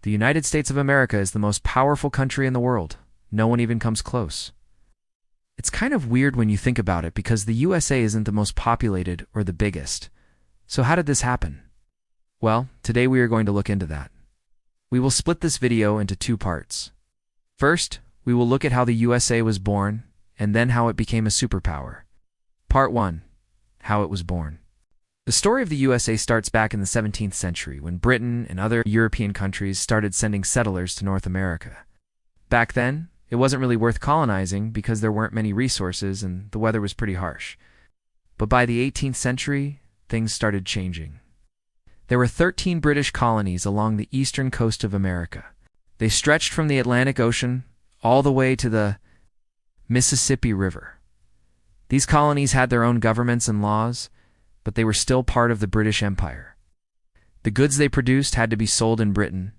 The United States of America is the most powerful country in the world. No one even comes close. It's kind of weird when you think about it because the USA isn't the most populated or the biggest. So how did this happen? Well, today we are going to look into that. We will split this video into two parts. First, we will look at how the USA was born, and then how it became a superpower. Part 1. How it was born. The story of the USA starts back in the 17th century when Britain and other European countries started sending settlers to North America. Back then, it wasn't really worth colonizing because there weren't many resources and the weather was pretty harsh. But by the 18th century, things started changing. There were 13 British colonies along the eastern coast of America. They stretched from the Atlantic Ocean all the way to the Mississippi River. These colonies had their own governments and laws, but they were still part of the British Empire. The goods they produced had to be sold in Britain,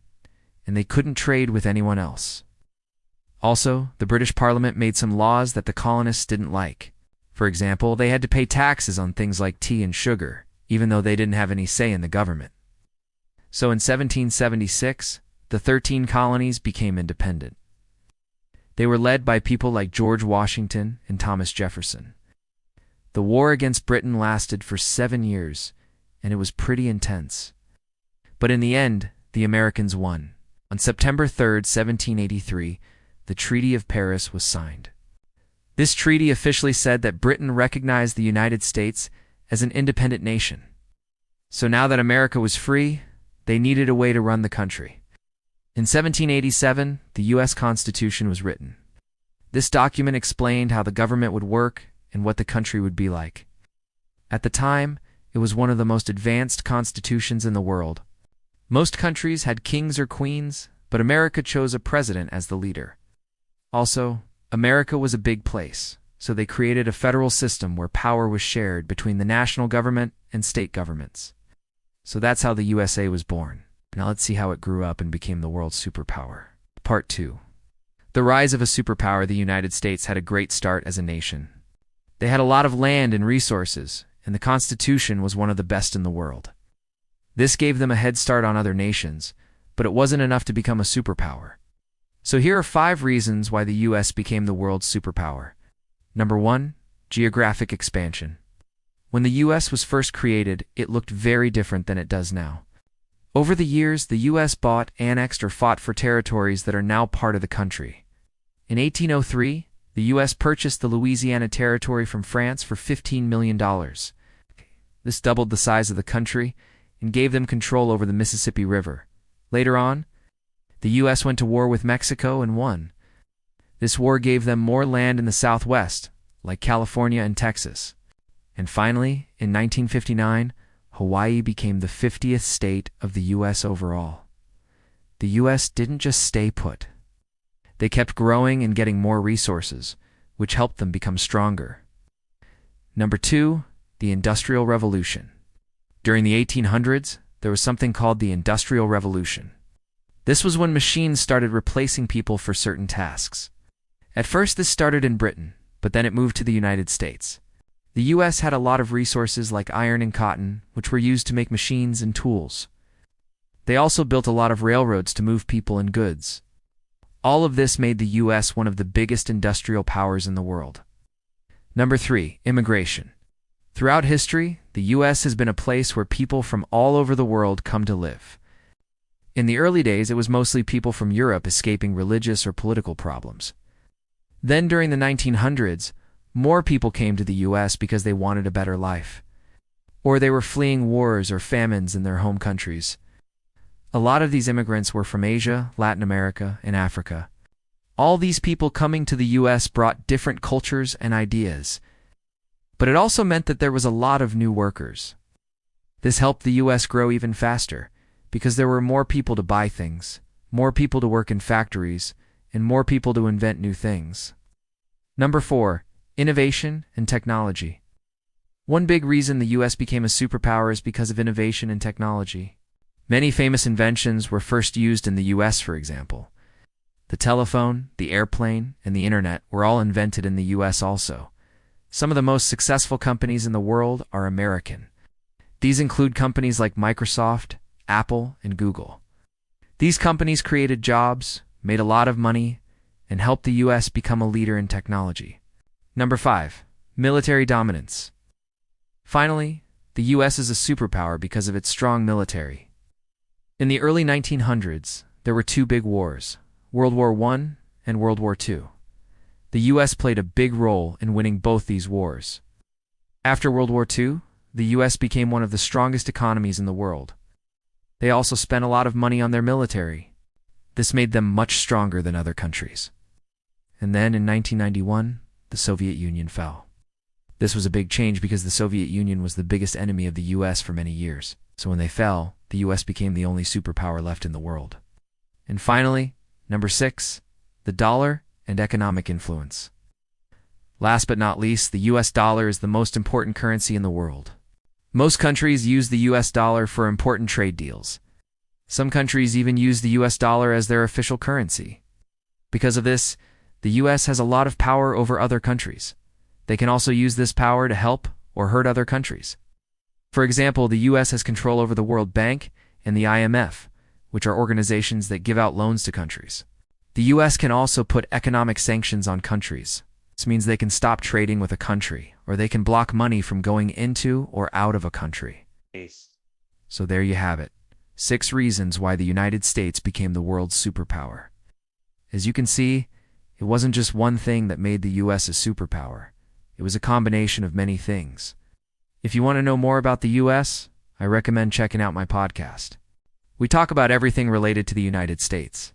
and they couldn't trade with anyone else. Also, the British Parliament made some laws that the colonists didn't like. For example, they had to pay taxes on things like tea and sugar, even though they didn't have any say in the government. So in 1776, the 13 colonies became independent. They were led by people like George Washington and Thomas Jefferson. The war against Britain lasted for 7 years, and it was pretty intense. But in the end, the Americans won. On September 3, 1783, the Treaty of Paris was signed. This treaty officially said that Britain recognized the United States as an independent nation. So now that America was free, they needed a way to run the country. In 1787, the U.S. Constitution was written. This document explained how the government would work and what the country would be like. At the time, it was one of the most advanced constitutions in the world. Most countries had kings or queens, but America chose a president as the leader. Also, America was a big place, so they created a federal system where power was shared between the national government and state governments. So that's how the USA was born. Now let's see how it grew up and became the world's superpower. Part 2. The rise of a superpower. The United States had a great start as a nation. They had a lot of land and resources, and the Constitution was one of the best in the world. This gave them a head start on other nations, but it wasn't enough to become a superpower. So here are 5 reasons why the US became the world's superpower. Number 1. Geographic expansion. When the US was first created, it looked very different than it does now. Over the years, the US bought, annexed, or fought for territories that are now part of the country. In 1803, the U.S. purchased the Louisiana Territory from France for $15 million. This doubled the size of the country and gave them control over the Mississippi River. Later on, the U.S. went to war with Mexico and won. This war gave them more land in the Southwest, like California and Texas. And finally, in 1959, Hawaii became the 50th state of the U.S. overall. The U.S. didn't just stay put. They kept growing and getting more resources, which helped them become stronger. Number 2, the Industrial Revolution. During the 1800s, there was something called the Industrial Revolution. This was when machines started replacing people for certain tasks. At first, this started in Britain, but then it moved to the United States. The U.S. had a lot of resources like iron and cotton, which were used to make machines and tools. They also built a lot of railroads to move people and goods. All of this made the U.S. one of the biggest industrial powers in the world. Number 3, immigration. Throughout history, the U.S. has been a place where people from all over the world come to live. In the early days, it was mostly people from Europe escaping religious or political problems. Then during the 1900s, more people came to the U.S. because they wanted a better life. Or they were fleeing wars or famines in their home countries. A lot of these immigrants were from Asia, Latin America, and Africa. All these people coming to the U.S. brought different cultures and ideas. But it also meant that there was a lot of new workers. This helped the U.S. grow even faster, because there were more people to buy things, more people to work in factories, and more people to invent new things. Number 4, innovation and technology. One big reason the U.S. became a superpower is because of innovation and technology. Many famous inventions were first used in the U.S., for example. The telephone, the airplane, and the internet were all invented in the U.S. also. Some of the most successful companies in the world are American. These include companies like Microsoft, Apple, and Google. These companies created jobs, made a lot of money, and helped the US become a leader in technology. Number 5. Military dominance. Finally, the US is a superpower because of its strong military. In the early 1900s, there were two big wars, World War I and World War II. The US played a big role in winning both these wars. After World War II, the US became one of the strongest economies in the world. They also spent a lot of money on their military. This made them much stronger than other countries. And then in 1991, the Soviet Union fell. This was a big change because the Soviet Union was the biggest enemy of the US for many years. So when they fell, the US became the only superpower left in the world. And finally, number 6, the dollar and economic influence. Last but not least, the US dollar is the most important currency in the world. Most countries use the US dollar for important trade deals. Some countries even use the US dollar as their official currency. Because of this, the US has a lot of power over other countries. They can also use this power to help or hurt other countries. For example, the US has control over the World Bank and the IMF, which are organizations that give out loans to countries. The US can also put economic sanctions on countries. This means they can stop trading with a country, or they can block money from going into or out of a country. So there you have it. 6 reasons why the United States became the world's superpower. As you can see, it wasn't just one thing that made the US a superpower. It was a combination of many things. If you want to know more about the US, I recommend checking out my podcast. We talk about everything related to the United States.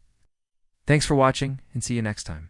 Thanks for watching, and see you next time.